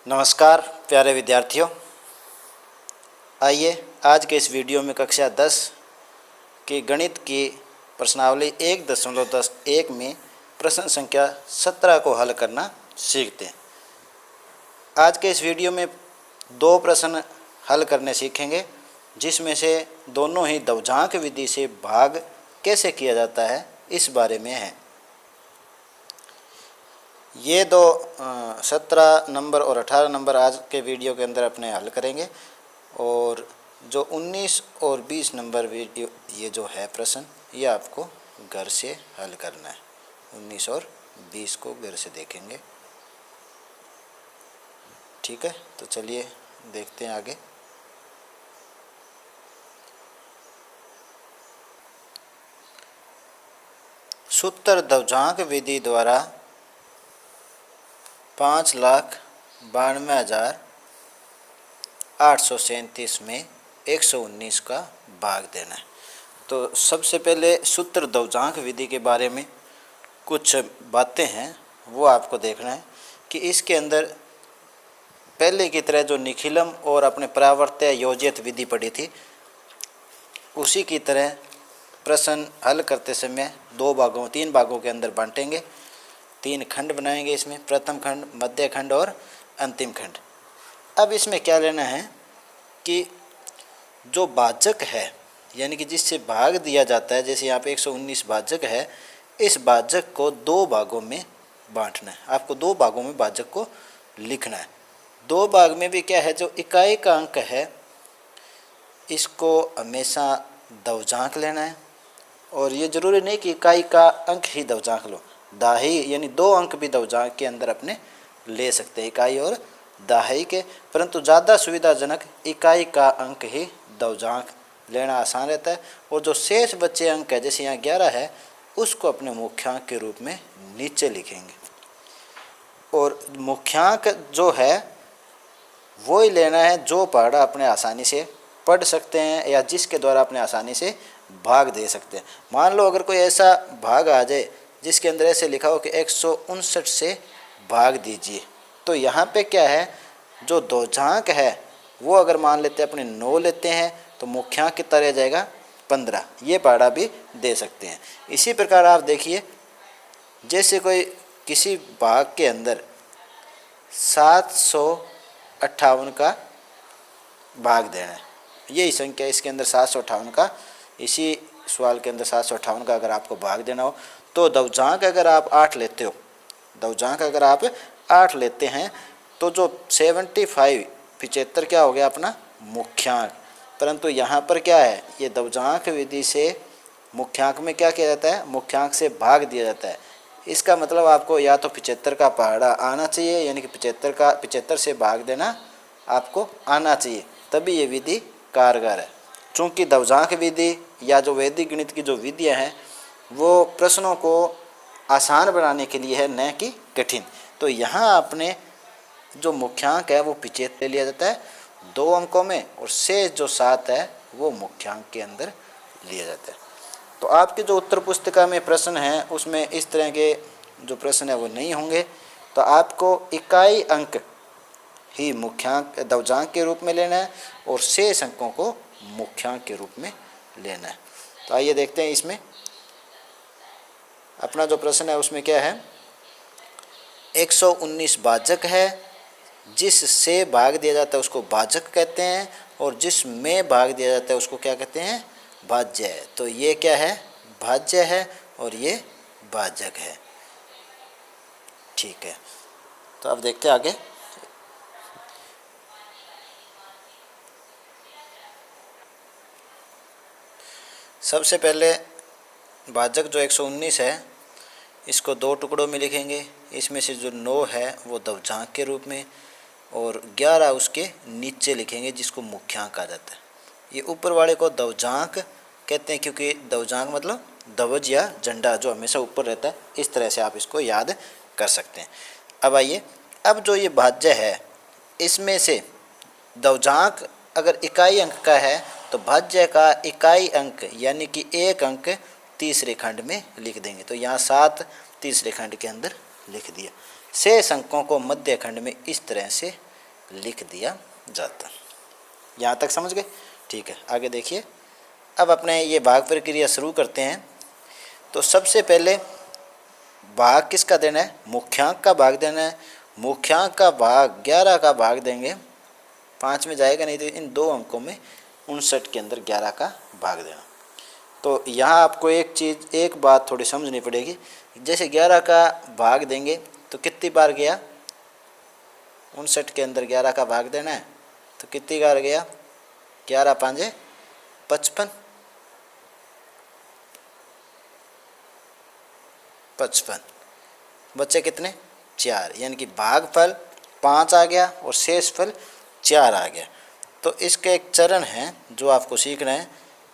नमस्कार प्यारे विद्यार्थियों, आइए आज के इस वीडियो में कक्षा 10 की गणित की प्रश्नावली 1.1 में प्रश्न संख्या 17 को हल करना सीखते हैं। आज के इस वीडियो में दो प्रश्न हल करने सीखेंगे, जिसमें से दोनों ही दवजांक विधि से भाग कैसे किया जाता है इस बारे में है। ये दो 17 नंबर और 18 नंबर आज के वीडियो के अंदर अपने हल करेंगे, और जो 19 और 20 नंबर वीडियो ये जो है प्रश्न, ये आपको घर से हल करना है। 19 और 20 को घर से देखेंगे, ठीक है। तो चलिए देखते हैं आगे। सूत्र दवजांक विधि द्वारा 5,92,837 में 119 का भाग देना है। तो सबसे पहले सूत्र दवजांक विधि के बारे में कुछ बातें हैं, वो आपको देखना है कि इसके अंदर पहले की तरह जो निखिलम और अपने परावर्त्य योजित विधि पढ़ी थी, उसी की तरह प्रश्न हल करते समय तीन भागों के अंदर बांटेंगे। 3 खंड बनाएंगे इसमें, प्रथम खंड, मध्य खंड और अंतिम खंड। अब इसमें क्या लेना है कि जो भाजक है, यानी कि जिससे भाग दिया जाता है, जैसे यहाँ पे 119 भाजक है, इस भाजक को 2 भागों में बांटना है। आपको 2 भागों में भाजक को लिखना है। 2 भाग में भी क्या है, जो इकाई का अंक है इसको हमेशा दवजांक लेना है, और ये जरूरी नहीं कि इकाई का अंक ही दवजांक लो, दाही यानी 2 अंक भी दवजांक के अंदर अपने ले सकते हैं, इकाई और दाही के, परंतु ज़्यादा सुविधाजनक इकाई का अंक ही दवजांक लेना आसान रहता है। और जो शेष बचे अंक है, जैसे यहाँ 11 है, उसको अपने मुख्यांक के रूप में नीचे लिखेंगे, और मुख्यांक जो है वो ही लेना है जो पढ़ा अपने आसानी से पढ़ सकते हैं, या जिसके द्वारा अपने आसानी से भाग दे सकते हैं। मान लो अगर कोई ऐसा भाग आ जाए जिसके अंदर ऐसे लिखा हो कि 159 से भाग दीजिए, तो यहाँ पे क्या है, जो दवजांक है वो अगर मान लेते हैं अपने 9 लेते हैं, तो मुख्यांक कितना रह जाएगा 15। ये पढ़ा भी दे सकते हैं। इसी प्रकार आप देखिए, जैसे कोई किसी भाग के अंदर 758 का भाग देना है, यही संख्या इसके अंदर 758 का, इसी सवाल के अंदर 758 का अगर आपको भाग देना हो, तो दवजांक अगर आप 8 लेते हो, दवजांक अगर आप 8 लेते हैं, तो जो 75 क्या हो गया अपना मुख्यांक। परंतु यहाँ पर क्या है, ये दवजांक विधि से मुख्यांक में क्या किया जाता है, मुख्यांक से भाग दिया जाता है। इसका मतलब आपको या तो 75 का पहाड़ा आना चाहिए, यानी कि 75 से भाग देना आपको आना चाहिए, तभी ये विधि कारगर है। चूँकि दवजांक विधि या जो वैदिक गणित की जो विधियाँ हैं, वो प्रश्नों को आसान बनाने के लिए है, न कि कठिन। तो यहाँ आपने जो मुख्यांक है वो 75 ले लिया जाता है 2 अंकों में, और शेष जो 7 है वो मुख्यांक के अंदर लिया जाता है। तो आपकी जो उत्तर पुस्तिका में प्रश्न हैं, उसमें इस तरह के जो प्रश्न है वो नहीं होंगे। तो आपको इकाई अंक ही मुख्यांक दवजांक के रूप में लेना है, और शेष अंकों को मुख्यांक के रूप में लेना है। तो आइए देखते हैं इसमें अपना जो प्रश्न है उसमें क्या है। 119 भाजक है, जिससे भाग दिया जाता है उसको भाजक कहते हैं, और जिसमें भाग दिया जाता है उसको क्या कहते हैं, भाज्य है। तो ये क्या है, भाज्य है, और ये भाजक है, ठीक है। तो अब देखते हैं आगे। सबसे पहले भाजक जो 119 है, इसको 2 टुकड़ों में लिखेंगे। इसमें से जो 9 है वो दवजांक के रूप में, और 11 उसके नीचे लिखेंगे, जिसको मुख्यांक कहा जाता है। ये ऊपर वाले को दवजांक कहते हैं, क्योंकि दवजांक मतलब ध्वज या झंडा जो हमेशा ऊपर रहता है। इस तरह से आप इसको याद कर सकते हैं। अब आइए, अब जो ये भाज्य है, इसमें से दवजांक अगर इकाई अंक का है, तो भाज्य का इकाई अंक यानी कि 1 अंक तीसरे खंड में लिख देंगे। तो यहाँ 7 तीसरे खंड के अंदर लिख दिया। शेष अंकों को मध्य खंड में इस तरह से लिख दिया जाता। यहाँ तक समझ गए? ठीक है, आगे देखिए। अब अपने ये भाग प्रक्रिया शुरू करते हैं। तो सबसे पहले भाग किसका देना है? मुख्यांक का भाग देना है। मुख्यांक का भाग 11 का भाग देंगे, 5 में जाएगा नहीं, तो इन दो अंकों में 59 के अंदर 11 का भाग देना। तो यहाँ आपको एक बात थोड़ी समझनी पड़ेगी। जैसे 11 का भाग देंगे तो कितनी बार गया? 59 के अंदर 11 का भाग देना है तो कितनी बार गया? 11 पाँजे 55, 55 बच्चे कितने? 4, यानी कि भागफल 5 आ गया और शेषफल 4 आ गया। तो इसका एक चरण है जो आपको सीखना है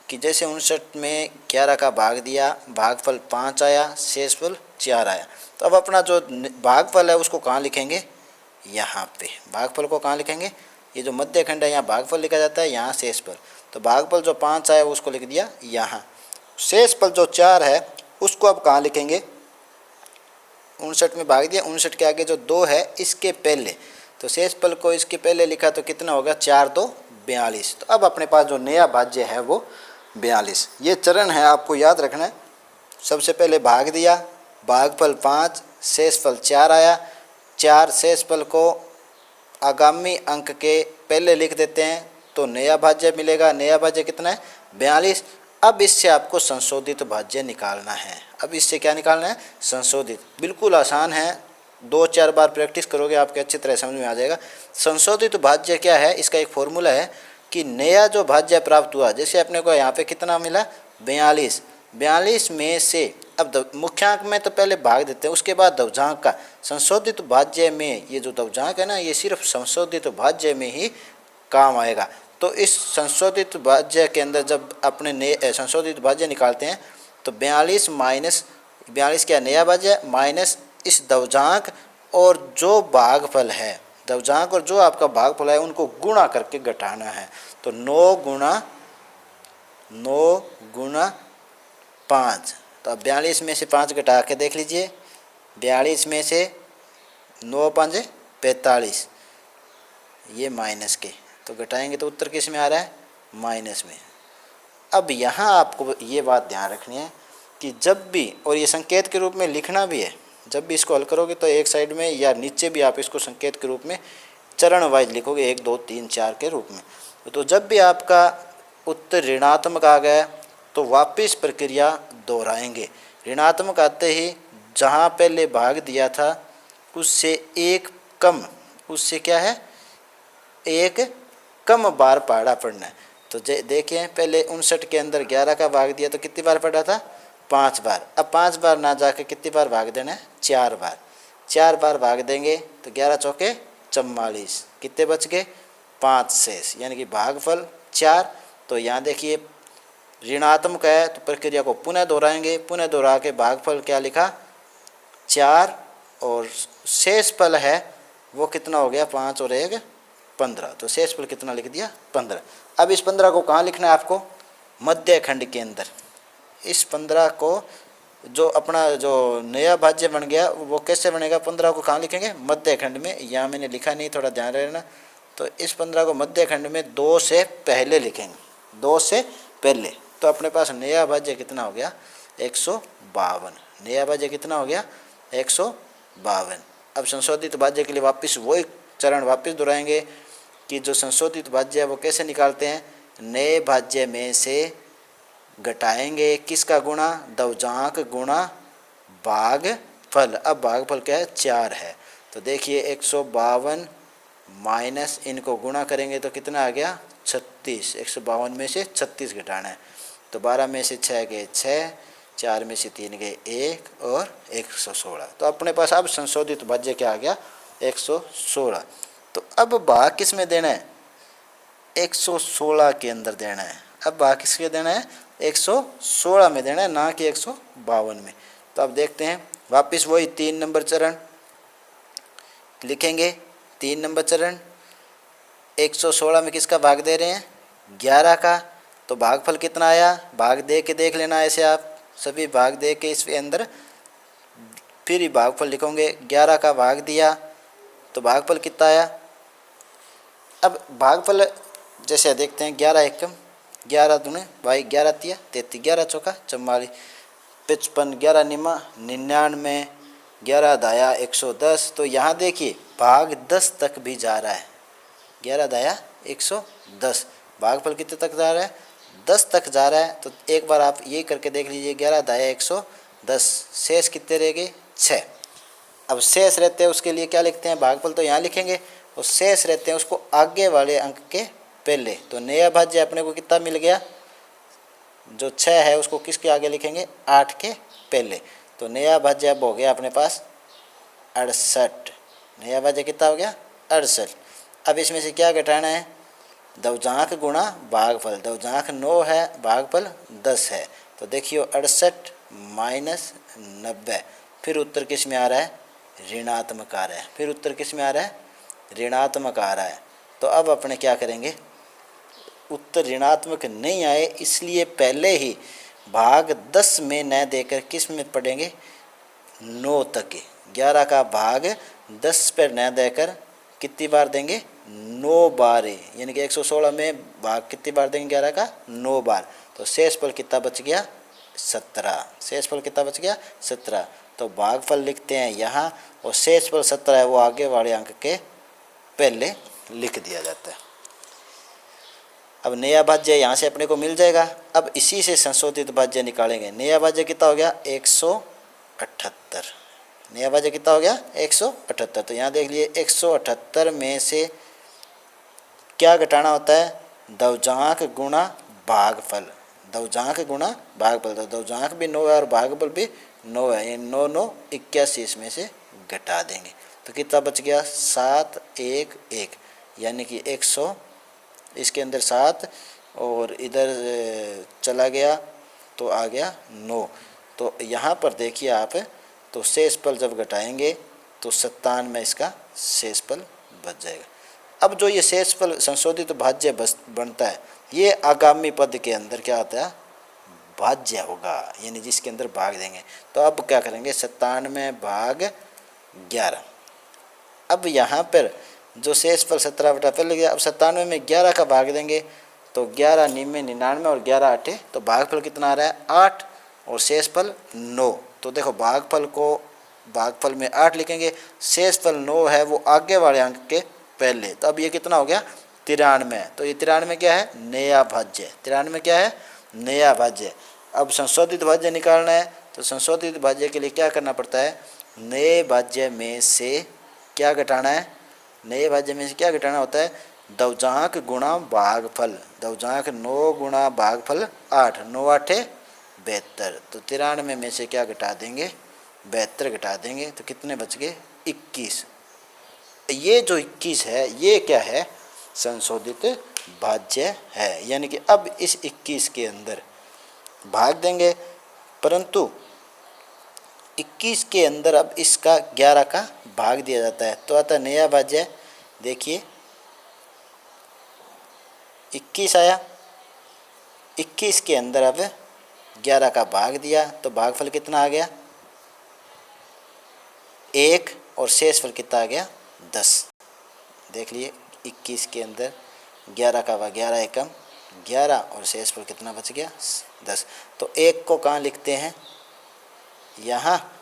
कि जैसे 59 में 11 का भाग दिया, भागफल 5 आया, शेषफल 4 आया। तो अब अपना जो भागफल है उसको कहाँ लिखेंगे? यहाँ पे। भागफल को कहाँ लिखेंगे? ये जो मध्य खंड है यहाँ भागफल लिखा जाता है, यहाँ शेषफल। तो भागफल जो 5 आया उसको लिख दिया यहाँ। शेषफल जो 4 है उसको अब कहाँ लिखेंगे? 59 में भाग दिया, 59 के आगे जो 2 है इसके पहले, तो शेषफल को इसके पहले लिखा तो कितना होगा? 4 2 42। तो अब अपने पास जो नया भाज्य है वो 42। ये चरण है, आपको याद रखना है। सबसे पहले भाग दिया, भागफल 5, शेषफल 4 आया। 4 शेषफल को आगामी अंक के पहले लिख देते हैं तो नया भाज्य मिलेगा। नया भाज्य कितना है? 42। अब इससे आपको संशोधित भाज्य निकालना है। अब इससे क्या निकालना है? संशोधित। बिल्कुल आसान है, 2-4 बार प्रैक्टिस करोगे आपके अच्छी तरह समझ में आ जाएगा। संशोधित भाज्य क्या है? इसका एक फॉर्मूला है कि नया जो भाज्य प्राप्त हुआ, जैसे अपने को यहाँ पे कितना मिला? 42। 42 में से अब मुख्यांक में तो पहले भाग देते हैं, उसके बाद दवजांक का। संशोधित भाज्य में ये जो दवजांक है ना, ये सिर्फ संशोधित भाज्य में ही काम आएगा। तो इस संशोधित भाज्य के अंदर जब अपने नए संशोधित भाज्य निकालते हैं तो 42 माइनस 42 क्या? नया भाज्य माइनस इस दवजांक और जो भागफल है, दवजांक और जो आपका भागफल है उनको गुणा करके घटाना है। तो 9 गुणा 5। तो अब 42 में से 5 घटा के देख लीजिए। 42 में से 9 5 45, ये माइनस के, तो घटाएंगे तो उत्तर किस में आ रहा है? माइनस में। अब यहाँ आपको ये बात ध्यान रखनी है कि जब भी, और ये संकेत के रूप में लिखना भी है, जब भी इसको हल करोगे तो एक साइड में या नीचे भी आप इसको संकेत के रूप में चरण वाइज लिखोगे, 1 2 3 4 के रूप में। तो जब भी आपका उत्तर ऋणात्मक आ गया तो वापस प्रक्रिया दोहराएंगे। ऋणात्मक आते ही जहाँ पहले भाग दिया था उससे एक कम, उससे क्या है? एक कम बार पहाड़ा पढ़ना है। तो देखिए, पहले 59 के अंदर 11 का भाग दिया तो कितनी बार पढ़ा था? 5 बार। अब 5 बार ना जाके कितनी बार भाग देना है? 4 बार। 4 बार भाग देंगे तो 11 चौके 44, कितने बच गए? 5 शेष, यानी कि भागफल 4। तो यहाँ देखिए ऋणात्मक है तो प्रक्रिया को पुनः दोहराएंगे। पुनः दोहरा के भागफल क्या लिखा? 4, और शेषफल है वो कितना हो गया? 5 और 1 15। तो शेषफल कितना लिख दिया? 15। अब इस 15 को कहाँ लिखना है आपको? मध्य खंड के अंदर। इस 15 को जो अपना जो नया भाज्य बन गया वो कैसे बनेगा? 15 को कहाँ लिखेंगे? मध्य खंड में। यहाँ मैंने लिखा नहीं, थोड़ा ध्यान रहना। तो इस 15 को मध्य खंड में 2 से पहले लिखेंगे, 2 से पहले। तो अपने पास नया भाज्य कितना हो गया? 152। नया भाज्य कितना हो गया? 152। अब संशोधित भाज्य के लिए वापस वही चरण वापस दोहराएंगे कि जो संशोधित भाज्य है वो कैसे निकालते हैं? नए भाज्य में से घटाएंगे किसका गुणा? दवजांक गुणा भागफल। अब भागफल क्या है? 4 है। तो देखिए 152 माइनस इनको गुणा करेंगे तो कितना आ गया? 36। 152 में से 36 घटाना है। तो 12 में से 6 गए 6, 4 में से 3 गए 1 और 116। तो अपने पास अब संशोधित भाज्य क्या आ गया? 116। तो अब भाग किस में देना है? 116 के अंदर देना है। अब भाग किसके देना है? 116 में देना है, ना कि 152 में। तो अब देखते हैं वापस वही 3 नंबर चरण लिखेंगे। 3 नंबर चरण 116 में किसका भाग दे रहे हैं? 11 का। तो भागफल कितना आया? भाग दे के देख लेना, ऐसे आप सभी भाग दे के इसके अंदर फिर ही भागफल लिखोगे। 11 का भाग दिया तो भागफल कितना आया? अब भागफल जैसे देखते हैं, 11 एकम 11 दूने भाई 11 तिया 33, 11 चौका 44, 55, 11 निमा 99, 11 दाया 110। तो यहाँ देखिए भाग 10 तक भी जा रहा है, 11 दाया 110, भागफल कितने तक जा रहा है, 10 तक जा रहा है। तो एक बार आप ये करके देख लीजिए, 11 दाया 110, शेष कितने रह गए 6। अब शेष रहते हैं उसके लिए क्या लिखते हैं, भागफल तो यहाँ लिखेंगे और शेष रहते हैं उसको आगे वाले अंक के पहले। तो नया भाज्य अपने को कितना मिल गया, जो 6 है उसको किसके आगे लिखेंगे, 8 के पहले। तो नया भाज्य अब हो गया अपने पास 68, नया भाज्य कितना हो गया 68। अब इसमें से क्या घटाना है, दवजांक गुणा भागफल, दवजांक 9 है, भागफल 10 है। तो देखिए 68 माइनस 90, फिर उत्तर किस में आ रहा है, ऋणात्मक आ रहा है, फिर उत्तर किस में आ रहा है, ऋणात्मक आ रहा है। तो अब अपने क्या करेंगे, उत्तर ऋणात्मक नहीं आए इसलिए पहले ही भाग 10 में न देकर किस में पढ़ेंगे, 9 तक के। 11 का भाग 10 पर न देकर कितनी बार देंगे, 9 बार, यानी कि 116 में भाग कितनी बार देंगे 11 का, 9 बार। तो शेषफल कितना बच गया, 17, शेषफल कितना बच गया 17। तो भागफल लिखते हैं यहाँ और शेषफल 17 है वो आगे वाले अंक के पहले लिख दिया जाता है। अब नया भाज्य यहाँ से अपने को मिल जाएगा। अब इसी से संशोधित भाज्य निकालेंगे। नया भाज्य कितना हो गया 178, नया भाज्य कितना हो गया 178। तो यहाँ देख लिए 178 में से क्या घटाना होता है, दवजांक गुणा भागफल, दवजांक गुणा भागफल। तो दवजांक भी 9 है और भागफल भी 9 है, ये 9 9 81 इसमें से घटा देंगे। तो कितना बच गया 7 1 1, यानी कि 100, इसके अंदर 7 और इधर चला गया तो आ गया 9। तो यहाँ पर देखिए आप, तो शेषफल जब घटाएंगे तो 57 में इसका शेषफल बच जाएगा। अब जो ये शेषफल संशोधित भाज्य बनता है, ये आगामी पद के अंदर क्या होता है, भाज्य होगा, यानी जिसके अंदर भाग देंगे। तो अब क्या करेंगे, 97 भाग 11। अब यहाँ पर जो शेषफल 17 बटा पहले गया, अब 97 में 11 का भाग देंगे तो 11 निन्मे 99 और 11 8, तो भागफल कितना आ रहा है 8 और शेषफल 9। तो देखो भागफल को भागफल में 8 लिखेंगे, शेषफल 9 है वो आगे वाले अंक के पहले। तो अब ये कितना हो गया 93। तो ये 93 क्या है, नया भाज्य, 93 क्या है, नया भाज्य। अब संशोधित भाज्य निकालना है, तो संशोधित भाज्य के लिए क्या करना पड़ता है, नए भाज्य में से क्या घटाना है, नए भाज्य में से क्या घटाना होता है, दवजांक गुणा भागफल, दवजांक 9 गुणा भागफल 8, 9 8 72। तो 93 में से क्या घटा देंगे, 72 घटा देंगे तो कितने बच गए 21। ये जो 21 है ये क्या है, संशोधित भाज्य है। यानी कि अब इस 21 के अंदर भाग देंगे, परंतु 21 के अंदर अब इसका 11 का भाग दिया जाता है। तो आता नया भाज्य, देखिए 21 आया, 21 के अंदर अब 11 का भाग दिया तो भागफल कितना आ गया 1 और शेषफल कितना आ गया 10। देख लिए 21 के अंदर 11 का भाग 11 एकम 11 और शेषफल कितना बच गया 10। तो 1 को कहाँ लिखते हैं यहाँ,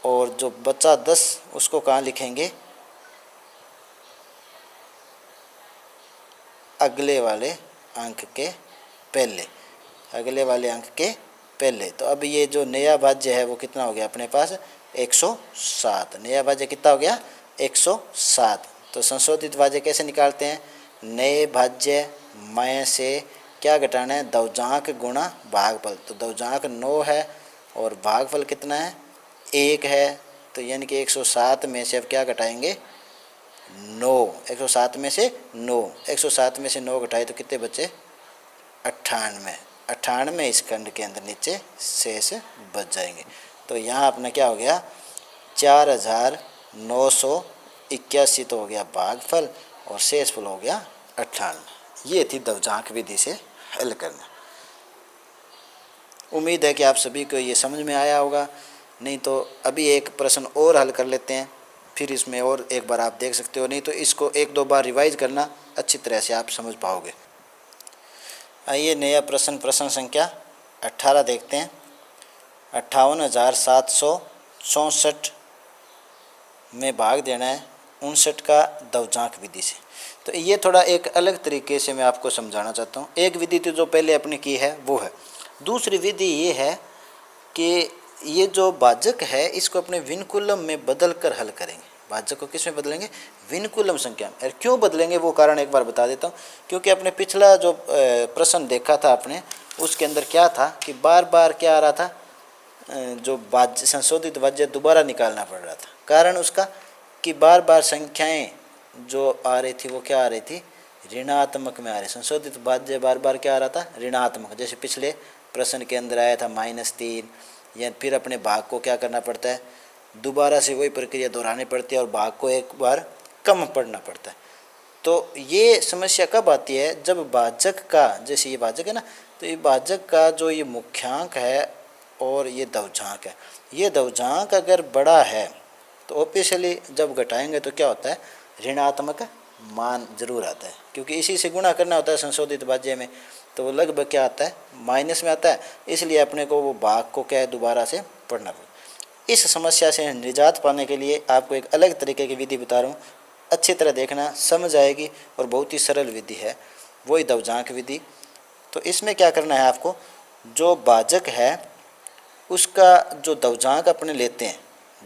और जो बचा 10 उसको कहाँ लिखेंगे, अगले वाले अंक के पहले, अगले वाले अंक के पहले। तो अब ये जो नया भाज्य है वो कितना हो गया अपने पास 107, नया भाज्य कितना हो गया 107। तो संशोधित भाज्य कैसे निकालते हैं, नए भाज्य में से क्या घटाना है, दवजांक गुणा भागफल। तो दवजांक 9 है और भागफल कितना है 1 है, तो यानी कि 107 में से अब क्या घटाएंगे 9, 107 में से 9, 107 में से 9 घटाए तो कितने बचे 98, 98 इस खंड के अंदर नीचे शेष बच जाएंगे। तो यहाँ अपना क्या हो गया 4981 तो हो गया भागफल और शेषफल हो गया 98। ये थी दवजांक विधि से हल करना। उम्मीद है कि आप सभी को ये समझ में आया होगा। नहीं तो अभी एक प्रश्न और हल कर लेते हैं। फिर इसमें और एक बार आप देख सकते हो, नहीं तो इसको एक दो बार रिवाइज करना, अच्छी तरह से आप समझ पाओगे। आइए नया प्रश्न, प्रश्न संख्या 18 देखते हैं। 58,764 में भाग देना है 59 का दवजांक विधि से। तो ये थोड़ा एक अलग तरीके से मैं आपको समझाना चाहता हूँ। एक विधि तो जो पहले अपने की है वो है, दूसरी विधि ये है कि ये जो भाजक है इसको अपने विनकुलम में बदल कर हल करेंगे। भाजक को किस में बदलेंगे? विनकुलम संख्या में। और क्यों बदलेंगे वो कारण एक बार बता देता हूँ। क्योंकि अपने पिछला जो प्रश्न देखा था आपने, उसके अंदर क्या था कि बार बार क्या आ रहा था, जो भाज्य संशोधित भाज्य दोबारा निकालना पड़ रहा था। कारण उसका कि बार बार संख्याएं जो आ रही थी वो क्या आ रही थी, ऋणात्मक में आ रही। संशोधित भाज्य बार बार क्या आ रहा था, ऋणात्मक। जैसे पिछले प्रश्न के अंदर आया था -3, या फिर अपने भाग को क्या करना पड़ता है, दोबारा से वही प्रक्रिया दोहरानी पड़ती है और भाग को एक बार कम पढ़ना पड़ता है। तो ये समस्या कब आती है, जब भाजक का, जैसे ये भाजक है ना, तो ये भाजक का जो ये मुख्यांक है और ये दवजांक है, ये दवजांक अगर बड़ा है तो ऑब्वियसली जब घटाएंगे तो क्या होता है, ऋणात्मक मान जरूर आता है। क्योंकि इसी से गुणा करना होता है संशोधित भाज्य में, तो वो लगभग क्या आता है, माइनस में आता है। इसलिए अपने को वो भाग को क्या है, दोबारा से पढ़ना पड़ेगा। इस समस्या से निजात पाने के लिए आपको एक अलग तरीके की विधि बता रहा हूँ, अच्छी तरह देखना, समझ आएगी और बहुत ही सरल विधि है, वही दवजांक विधि। तो इसमें क्या करना है आपको, जो भाजक है उसका जो दवजांक अपने लेते हैं,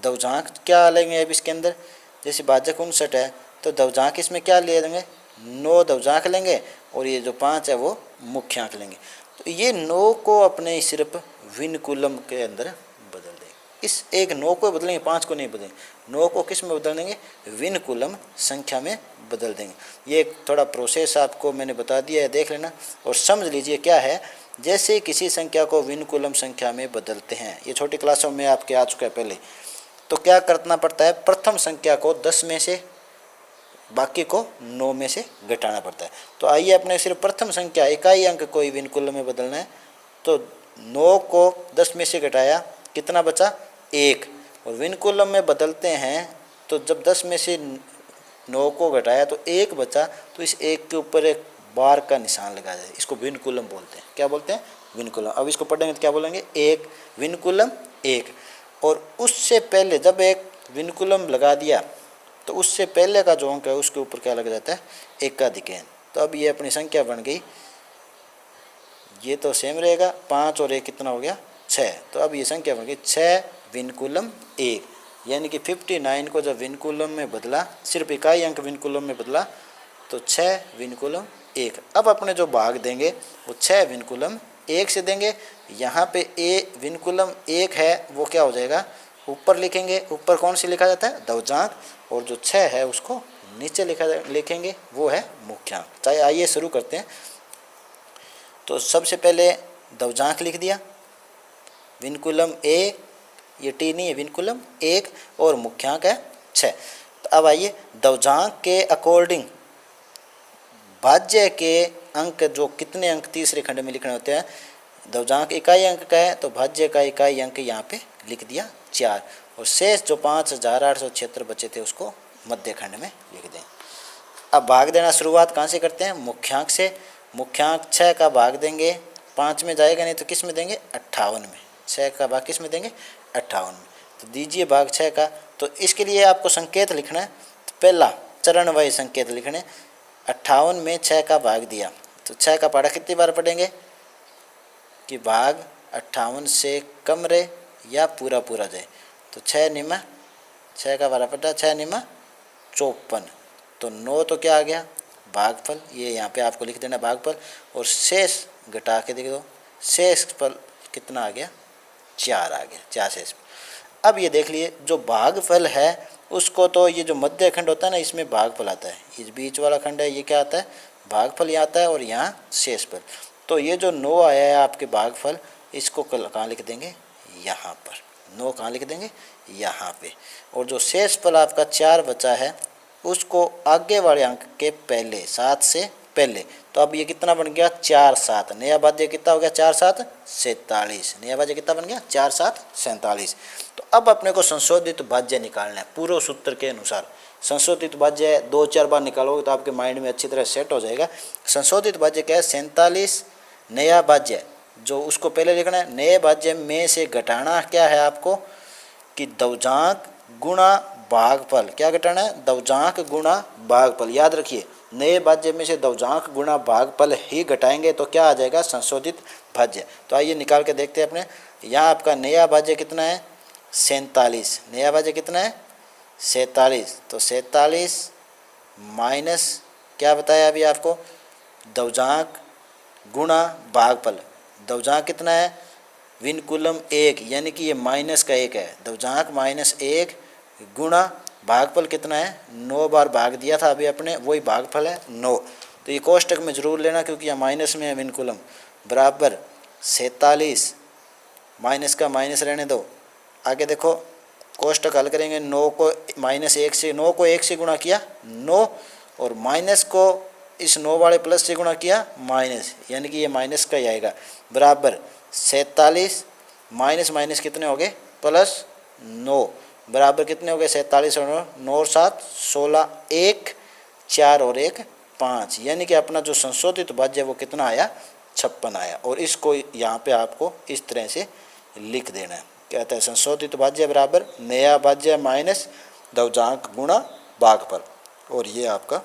दवजांक क्या लेंगे अब इसके अंदर, जैसे भाजक 59 है तो दवजांक इसमें क्या ले लेंगे, 9 दवजांक लेंगे और ये जो 5 है वो मुख्यांक लेंगे। तो ये 9 को अपने सिर्फ विनकुलम के अंदर बदल देंगे। इस एक 9 को बदलेंगे, 5 को नहीं बदलेंगे। 9 को किस में बदल देंगे, विनकुलम संख्या में बदल देंगे। ये एक थोड़ा प्रोसेस आपको मैंने बता दिया है, देख लेना और समझ लीजिए क्या है। जैसे किसी संख्या को विनकुलम संख्या में बदलते हैं, ये छोटी क्लासों में आपके आ चुका है पहले, तो क्या करना पड़ता है, प्रथम संख्या को 10 में से, बाकी को 9 में से घटाना पड़ता है। तो आइए अपने सिर्फ प्रथम संख्या इकाई अंक को ही विनकुलम में बदलना है। तो 9 को 10 में से घटाया, कितना बचा, 1, और विनकुलम में बदलते हैं तो जब 10 में से 9 को घटाया तो 1 बचा, तो इस 1 के ऊपर एक बार का निशान लगा जाए, इसको विनकुलम बोलते हैं। क्या बोलते हैं, विनकुलम। अब इसको पढ़ेंगे तो क्या बोलेंगे, 1 विनकुलम 1। और उससे पहले जब एक विनकुलम लगा दिया तो उससे पहले का जो अंक है उसके ऊपर क्या लग जाता है, एकाधिक n। तो अब ये अपनी संख्या बन गई, ये तो सेम रहेगा, 5 और 1 कितना हो गया, 6। तो अब ये संख्या बन गई 6 विनकुलम 1, यानी कि 59 को जब विनकुलम में बदला, सिर्फ इकाई अंक विनकुलम में बदला, तो 6 विनकुलम 1। अब अपने जो भाग देंगे वो 6 विनकुलम 1 से देंगे। यहाँ पे ए विनकुलम 1 है वो क्या हो जाएगा, ऊपर लिखेंगे। ऊपर कौन सी लिखा जाता है, दवजांक, और जो 6 है उसको नीचे लिखेंगे, वो है मुख्यांक। चाहे आइए शुरू करते हैं। तो सबसे पहले दवजांक लिख दिया, विनकुलम 1, ये टी नहीं है, विनकुलम 1, और मुख्यांक है 6। तो अब आइए दवजांक के अकॉर्डिंग भाज्य के अंक, जो कितने अंक तीसरे खंड में लिखने होते हैं, दवजांक इकाई अंक का है तो भाज्य का इकाई अंक यहाँ पे लिख दिया 4, और शेष जो 5876 बचे थे उसको मध्य खंड में लिख दें। अब भाग देना शुरुआत कहाँ से करते हैं, मुख्यांक से। मुख्यांक 6 का भाग देंगे, 5 में जाएगा नहीं तो किस में देंगे, 58 में। 6 का भाग किस में देंगे, 58 में। तो दीजिए भाग 6 का। तो इसके लिए आपको संकेत लिखना है, तो पहला चरण वाइज संकेत लिखने। 58 में 6 का भाग दिया तो 6 का पढ़ा कितनी बार पढ़ेंगे कि भाग 58 से कम रहे या पूरा पूरा जाए। तो 6 निमा 6 का बारह पटा, 6 निमा 54। तो 9 तो क्या आ गया, भागफल, ये यहाँ पे आपको लिख देना भागफल, और शेष घटा के देख दो, शेष फल कितना आ गया, 4 आ गया, 4 शेष। अब ये देख लिए जो भागफल है उसको, तो ये जो मध्य खंड होता है ना इसमें भागफल आता है, इस बीच वाला खंड है ये क्या आता है, भागफल यहाँ आता है, और यहाँ शेषफल। तो ये जो 9 आया है आपके भागफल, इसको कहाँ लिख देंगे, यहाँ पर। 9 कहाँ लिख देंगे, यहाँ पे। और जो शेषफल आपका 4 बचा है उसको आगे वाले अंक के पहले 7 से पहले। तो अब ये कितना बन गया 4 7, नया भाज्य कितना हो गया 4 7 47, नया भाज्य कितना बन गया 4 7 47। तो अब अपने को संशोधित भाज्य निकालना है पूर्व सूत्र के अनुसार। संशोधित भाज्य 2-4 बार निकालोगे तो आपके माइंड में अच्छी तरह सेट हो जाएगा। संशोधित भाज्य क्या है 47, नया भाज्य जो उसको पहले लिखना है, नए भाज्य में से घटाना क्या है आपको कि दवजांक गुणा भागफल। क्या घटाना है दवजांक गुणा भागफल। याद रखिए नए भाज्य में से दवजांक गुणा भागफल ही घटाएंगे तो क्या आ जाएगा संशोधित भाज्य। तो आइए निकाल के देखते हैं अपने। यहाँ आपका नया भाज्य कितना है 47, नया भाज्य कितना है 47। तो 47 माइनस क्या बताया अभी आपको दवजांक गुणा भागफल। दवजांक कितना है विनकुलम 1, यानी कि ये माइनस का 1 है। दवजांक -1 गुणा भागफल कितना है 9 बार भाग दिया था अभी अपने, वही भागफल है 9। तो ये कोष्टक में जरूर लेना क्योंकि यह माइनस में है विनकुलम। बराबर 47 माइनस का माइनस रहने दो। आगे देखो कोष्टक हल करेंगे, 9 को -1 से 9 को 1 से गुणा किया 9, और माइनस को इस 9 वाले प्लस से गुणा किया माइनस, यानी कि ये माइनस का ही आएगा। बराबर 47 माइनस माइनस कितने हो गए +9, बराबर कितने हो गए 47 और 9 और 7 16, 1 4 और 1 5, यानी कि अपना जो संशोधित भाज्य वो कितना आया 56 आया। और इसको यहाँ पे आपको इस तरह से लिख देना है। कहता है संशोधित भाज्य बराबर नया भाज्य माइनस दवजांक गुणा भागफल, और ये आपका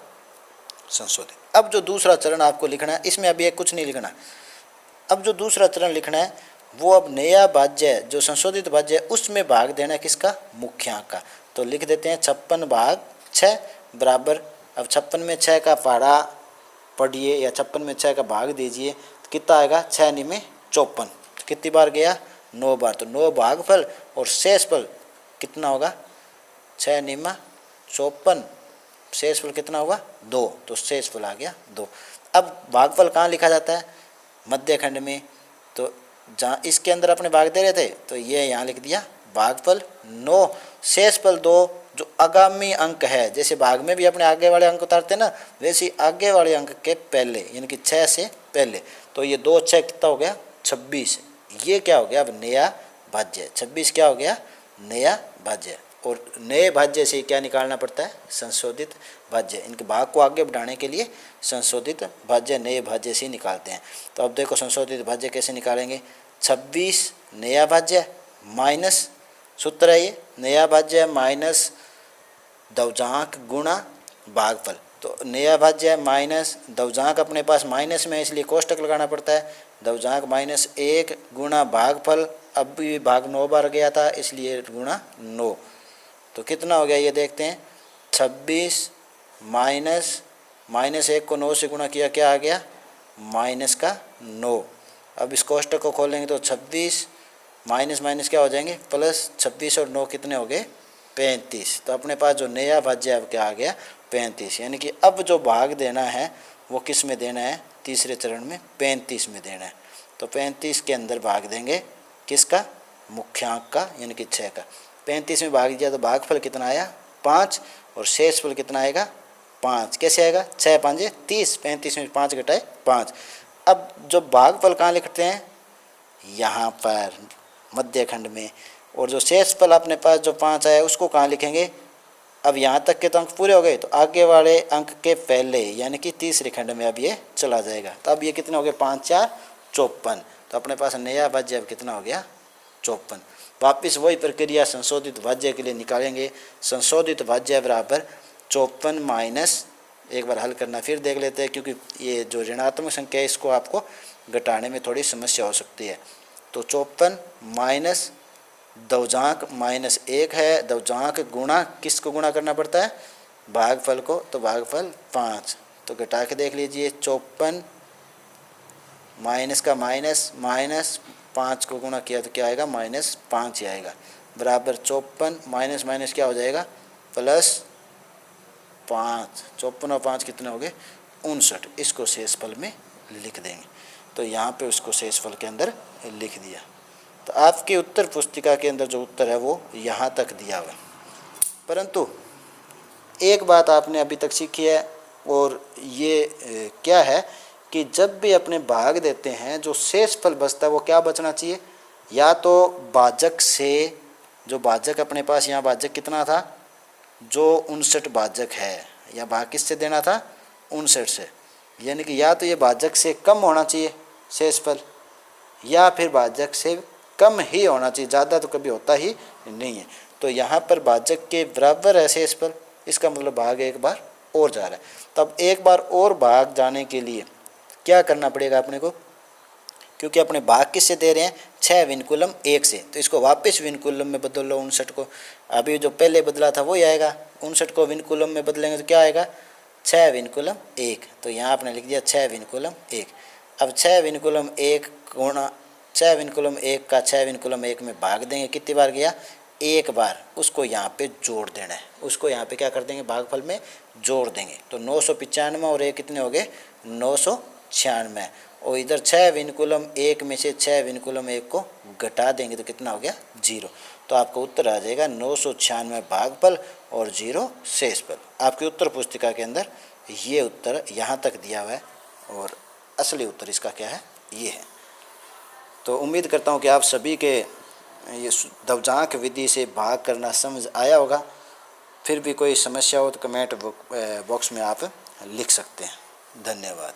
संशोधित। अब जो दूसरा चरण आपको लिखना है इसमें अभी एक कुछ नहीं लिखना। अब जो दूसरा चरण लिखना है वो अब नया भाज्य जो संशोधित भाज्य है उसमें भाग देना है किसका मुख्यांक का। तो लिख देते हैं 56/6 बराबर, अब 56 में 6 का पहाड़ा पढ़िए या 56 में 6 का भाग दीजिए तो कितना आएगा 6 × 54। कितनी बार गया 9 बार। तो 9 भागफल और शेषफल कितना होगा 6 × 54, शेषफल कितना होगा 2, तो शेषफल आ गया 2। अब भागफल कहाँ लिखा जाता है मध्यखंड में, तो जहाँ इसके अंदर अपने भाग दे रहे थे तो ये यहाँ लिख दिया भागफल 9, शेषफल 2 जो आगामी अंक है। जैसे भाग में भी अपने आगे वाले अंक उतारते ना, वैसे ही आगे वाले अंक के पहले यानी कि 6 से पहले। तो ये 2 6 कितना हो गया 26, ये क्या हो गया अब नया भाज्य। 26 क्या हो गया नया भाज्य। और नए भाज्य से क्या निकालना पड़ता है संशोधित भाज्य। इनके भाग को आगे बढ़ाने के लिए संशोधित भाज्य नए भाज्य से निकालते हैं। तो अब देखो संशोधित भाज्य कैसे निकालेंगे। 26 नया भाज्य माइनस सूत्र है ये नया भाज्य माइनस दवजांक गुणा भागफल। तो नया भाज्य माइनस दवजांक अपने पास माइनस में है इसलिए कोष्टक लगाना पड़ता है। दवजांक -1 गुणा भागफल, अब भी भाग 9 बार गया था इसलिए गुणा 9। तो कितना हो गया ये देखते हैं 26 माइनस 1 को 9 से गुणा किया क्या आ गया -9। अब इस कोष्टक को खोलेंगे तो 26 माइनस माइनस क्या हो जाएंगे प्लस, 26 और 9 कितने हो गए 35। तो अपने पास जो नया भाज्य अब क्या आ गया 35, यानी कि अब जो भाग देना है वो किस में देना है तीसरे चरण में 35 में देना है। तो 35 के अंदर भाग देंगे किसका मुख्यांक का यानी कि 6 का। 35 में भाग दिया तो भागफल कितना आया 5 और शेषफल कितना आएगा 5। कैसे आएगा 6 5 30, 35 में 5 घटाए 5। अब जो भागफल कहाँ लिखते हैं यहाँ पर मध्यखंड में, और जो शेषफल अपने पास जो 5 आया उसको कहाँ लिखेंगे। अब यहाँ तक के तो अंक पूरे हो गए तो आगे वाले अंक के पहले यानी कि तीसरे खंड में अब ये चला जाएगा। तो अब ये कितने हो गए 5 4 54। तो अपने पास नया भाज्य अब कितना हो गया 54। वापिस वही प्रक्रिया संशोधित भाज्य के लिए निकालेंगे। संशोधित भाज्य बराबर 54 माइनस, एक बार हल करना फिर देख लेते हैं क्योंकि ये जो ऋणात्मक संख्या है इसको आपको घटाने में थोड़ी समस्या हो सकती है। तो 54 माइनस दवजांक -1 है, दवजांक गुणा किसको गुणा करना पड़ता है भागफल को, तो भागफल 5। तो घटा के देख लीजिए 54 माइनस का माइनस 5 को गुणा किया तो क्या आएगा -5 ही आएगा। बराबर 54 माइनस माइनस क्या हो जाएगा +5। 54 और 5 कितने हो गए 59। इसको शेषफल में लिख देंगे। तो यहाँ पे उसको शेषफल के अंदर लिख दिया। तो आपकी उत्तर पुस्तिका के अंदर जो उत्तर है वो यहाँ तक दिया हुआ है। परंतु एक बात आपने अभी तक सीखी है और ये क्या है कि जब भी अपने भाग देते हैं जो शेषफल बचता है वो क्या बचना चाहिए, या तो भाजक से, जो भाजक अपने पास यहाँ भाजक कितना था, जो 59 भाजक है, या भाग किससे देना था, 59 से, यानी कि या तो ये भाजक से कम होना चाहिए शेषफल, या फिर भाजक से कम ही होना चाहिए, ज़्यादा तो कभी होता ही नहीं है। तो यहाँ पर भाजक के बराबर है शेषफल, इसका मतलब भाग एक बार और जा रहा है। तब एक बार और भाग जाने के लिए क्या करना पड़ेगा अपने को, क्योंकि अपने भाग किससे दे रहे हैं, 6 विनकुलम 1 से, तो इसको वापस विनकुलम में बदल लो 59 को। अभी जो पहले बदला था वही आएगा, 59 को विनकुलम में बदलेंगे तो क्या आएगा, 6 विनकुलम 1। तो यहाँ आपने लिख दिया 6 विनकुलम 1। अब 6 विनकुलम 1 गुणा 6 विनकुलम 1 का 6 विनकुलम 1 में भाग देंगे, कितनी बार गया, एक बार, उसको यहाँ पे जोड़ देना है, उसको यहाँ पे क्या कर देंगे, भागफल में जोड़ देंगे। तो 995 और 1 कितने हो गए, 996। और इधर 6 विनकुलम 1 में से 6 विनकुलम 1 को घटा देंगे तो कितना हो गया, 0। तो आपका उत्तर आ जाएगा 996 भागफल और 0 शेषफल। आपकी उत्तर पुस्तिका के अंदर ये उत्तर यहाँ तक दिया हुआ है और असली उत्तर इसका क्या है, ये है। तो उम्मीद करता हूँ कि आप सभी के ये दवजांक विधि से भाग करना समझ आया होगा। फिर भी कोई समस्या हो तो कमेंट बॉक्स में आप लिख सकते हैं। धन्यवाद।